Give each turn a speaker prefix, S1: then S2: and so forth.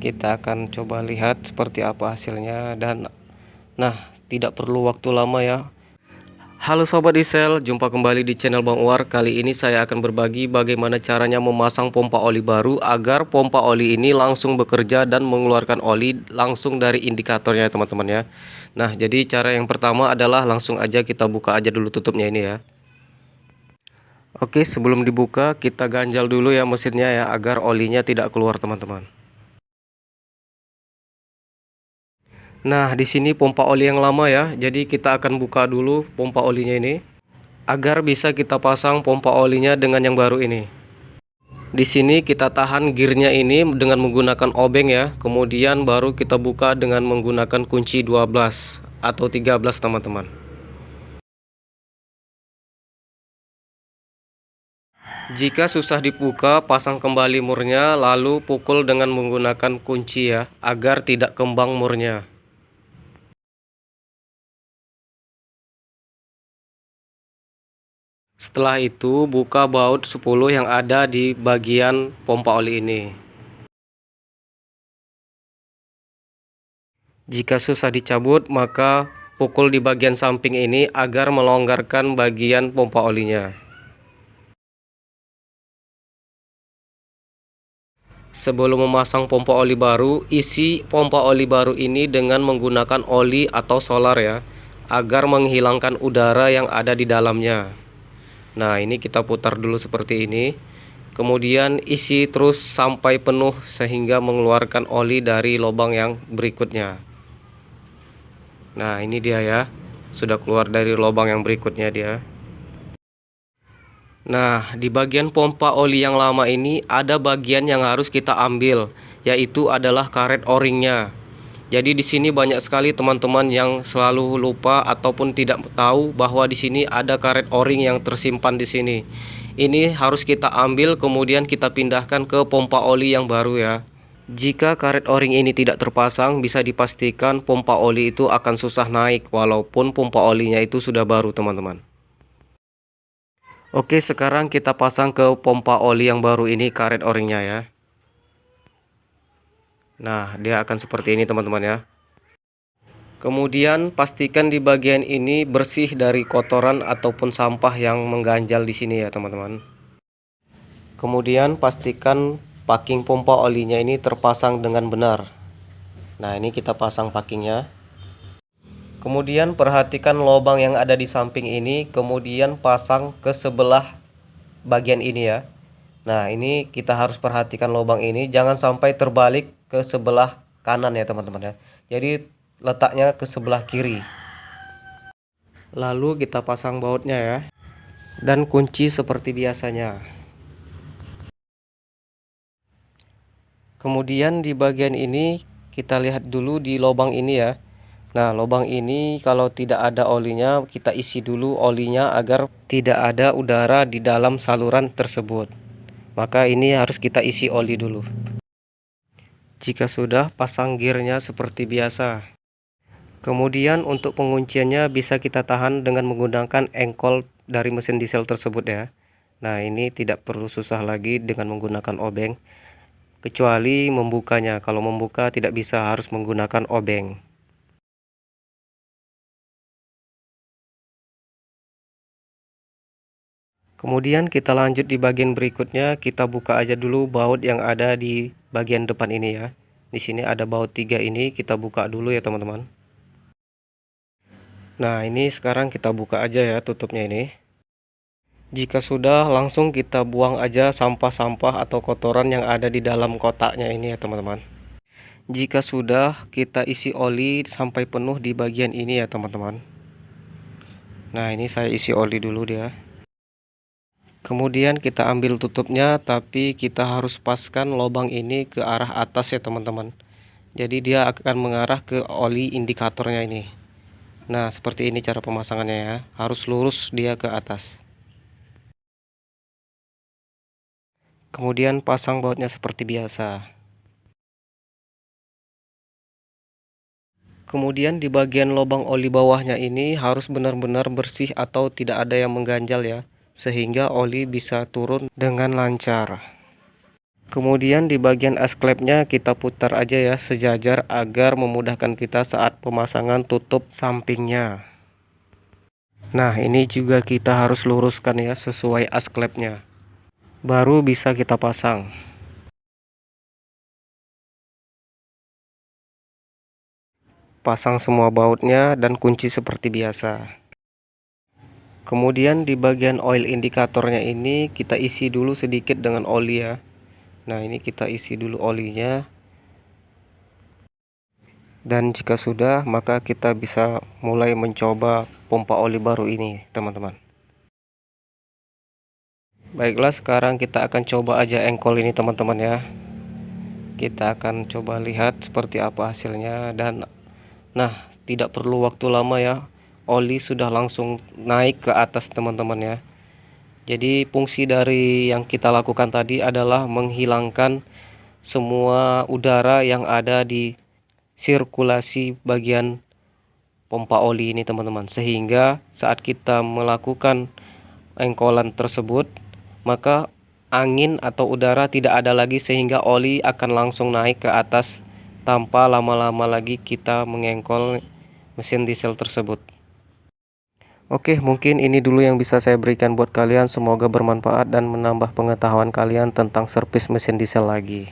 S1: Kita akan coba lihat seperti apa hasilnya dan tidak perlu waktu lama ya. Halo Sobat Diesel, jumpa kembali di channel Bang Uwar. Kali ini saya akan berbagi bagaimana caranya memasang pompa oli baru agar pompa oli ini langsung bekerja dan mengeluarkan oli langsung dari indikatornya teman-teman ya. Nah, jadi cara yang pertama adalah langsung aja kita buka aja dulu tutupnya ini ya. Oke, sebelum dibuka kita ganjal dulu ya mesinnya ya agar olinya tidak keluar teman-teman. Nah, di sini pompa oli yang lama ya. Jadi kita akan buka dulu pompa olinya ini agar bisa kita pasang pompa olinya dengan yang baru ini. Di sini kita tahan gearnya ini dengan menggunakan obeng ya. Kemudian baru kita buka dengan menggunakan kunci 12 atau 13 teman-teman. Jika susah dibuka, pasang kembali murnya lalu pukul dengan menggunakan kunci ya agar tidak kembang murnya. Setelah itu buka baut 10 yang ada di bagian pompa oli ini. Jika susah dicabut maka pukul di bagian samping ini agar melonggarkan bagian pompa olinya. Sebelum memasang pompa oli baru, isi pompa oli baru ini dengan menggunakan oli atau solar ya, agar menghilangkan udara yang ada di dalamnya. Nah, ini kita putar dulu seperti ini. Kemudian isi terus sampai penuh sehingga mengeluarkan oli dari lubang yang berikutnya. Nah, ini dia ya. Sudah keluar dari lubang yang berikutnya dia. Nah, di bagian pompa oli yang lama ini ada bagian yang harus kita ambil, yaitu adalah karet o-ringnya. Jadi di sini banyak sekali teman-teman yang selalu lupa ataupun tidak tahu bahwa di sini ada karet o-ring yang tersimpan di sini. Ini harus kita ambil kemudian kita pindahkan ke pompa oli yang baru ya. Jika karet o-ring ini tidak terpasang, bisa dipastikan pompa oli itu akan susah naik walaupun pompa olinya itu sudah baru teman-teman. Oke, sekarang kita pasang ke pompa oli yang baru ini karet o-ringnya ya. Nah, dia akan seperti ini teman-teman ya. Kemudian pastikan di bagian ini bersih dari kotoran ataupun sampah yang mengganjal di sini ya teman-teman. Kemudian pastikan packing pompa olinya ini terpasang dengan benar. Nah, ini kita pasang packingnya. Kemudian perhatikan lubang yang ada di samping ini, kemudian pasang ke sebelah bagian ini ya. Nah, ini kita harus perhatikan lubang ini jangan sampai terbalik ke sebelah kanan ya teman-teman ya. Jadi letaknya ke sebelah kiri. Lalu kita pasang bautnya ya. Dan kunci seperti biasanya. Kemudian di bagian ini kita lihat dulu di lubang ini ya. Nah, lubang ini kalau tidak ada olinya kita isi dulu olinya agar tidak ada udara di dalam saluran tersebut. Maka ini harus kita isi oli dulu. Jika sudah, pasang gearnya seperti biasa. Kemudian untuk pengunciannya bisa kita tahan dengan menggunakan engkol dari mesin diesel tersebut ya. Nah, ini tidak perlu susah lagi dengan menggunakan obeng. Kecuali membukanya. Kalau membuka tidak bisa, harus menggunakan obeng. Kemudian kita lanjut di bagian berikutnya, kita buka aja dulu baut yang ada di bagian depan ini ya. Di sini ada baut 3 ini, kita buka dulu ya teman-teman. Nah, ini sekarang kita buka aja ya tutupnya ini. Jika sudah, langsung kita buang aja sampah-sampah atau kotoran yang ada di dalam kotaknya ini ya teman-teman. Jika sudah, kita isi oli sampai penuh di bagian ini ya teman-teman. Nah, ini saya isi oli dulu dia. Kemudian kita ambil tutupnya, tapi kita harus paskan lubang ini ke arah atas ya teman-teman. Jadi dia akan mengarah ke oli indikatornya ini. Nah, seperti ini cara pemasangannya ya. Harus lurus dia ke atas. Kemudian pasang bautnya seperti biasa. Kemudian di bagian lubang oli bawahnya ini harus benar-benar bersih atau tidak ada yang mengganjal ya, sehingga oli bisa turun dengan lancar. Kemudian di bagian es klepnya kita putar aja ya sejajar agar memudahkan kita saat pemasangan tutup sampingnya. Nah, ini juga kita harus luruskan ya sesuai as klepnya. Baru bisa kita pasang. Pasang semua bautnya dan kunci seperti biasa. Kemudian di bagian oil indikatornya ini kita isi dulu sedikit dengan oli ya. Nah, ini kita isi dulu olinya. Dan jika sudah, maka kita bisa mulai mencoba pompa oli baru ini, teman-teman. Baiklah, sekarang kita akan coba aja engkol ini, teman-teman ya. Kita akan coba lihat seperti apa hasilnya. Dan nah, tidak perlu waktu lama ya. Oli sudah langsung naik ke atas, teman-teman ya. Jadi fungsi dari yang kita lakukan tadi adalah menghilangkan semua udara yang ada di sirkulasi bagian pompa oli ini, teman-teman, sehingga saat kita melakukan engkolan tersebut maka angin atau udara tidak ada lagi, sehingga oli akan langsung naik ke atas tanpa lama-lama lagi kita mengengkol mesin diesel tersebut. Oke, mungkin ini dulu yang bisa saya berikan buat kalian. Semoga bermanfaat dan menambah pengetahuan kalian tentang servis mesin diesel lagi.